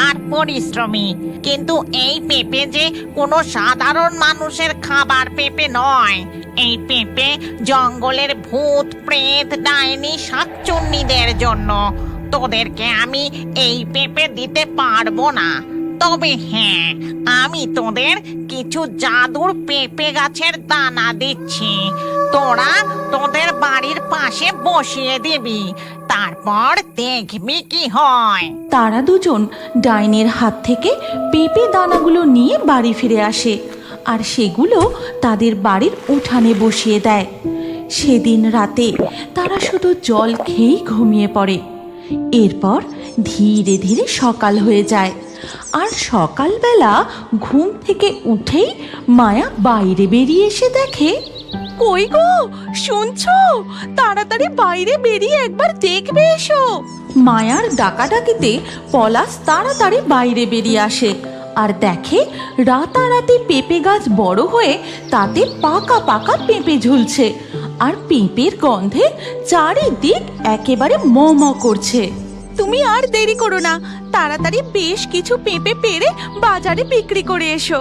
আর পরিশ্রমী, কিন্তু এই পেঁপে যে কোনো সাধারণ মানুষের খাবার পেঁপে নয়। এই পেঁপে জঙ্গলের ভূত, প্রেত, ডাইনি, শাকচুন্নিদের জন্য। তোদেরকে আমি এই পেঁপে দিতে পারবো না। তবে হ্যাঁ, আমি তোদের কিছু জাদুর পেঁপে গাছের দানা দিচ্ছি। তোরা তোদের বাড়ির পাশে বসিয়ে দিবি, তারপর দেখবি কি হয়। তারা দুজন ডাইনির হাত থেকে পেঁপে দানাগুলো নিয়ে বাড়ি ফিরে আসে আর সেগুলো তাদের বাড়ির উঠানে বসিয়ে দেয়। সেদিন রাতে তারা শুধু জল খেয়েই ঘুমিয়ে পড়ে। এরপর ধীরে ধীরে সকাল হয়ে যায়, আর সকালবেলা ঘুম থেকে উঠেই মায়া বাইরে বেরিয়ে এসে দেখে, কই গো, শুনছো? তাড়াতাড়ি বাইরে বেরিয়ে একবার দেখবে এসো। মায়ার ডাকাডাকিতে পলাশ তাড়াতাড়ি বাইরে বেরিয়ে আসে আর দেখে রাতারাতি পেঁপে গাছ বড় হয়ে তাতে পাকা পাকা পেঁপে ঝুলছে, আর পেঁপের গন্ধে চারিদিক একেবারে ম ম করছে। তুমি আর দেরি করো না, তাড়াতাড়ি বেশ কিছু পেঁপে পেড়ে বাজারে বিক্রি করে এসো।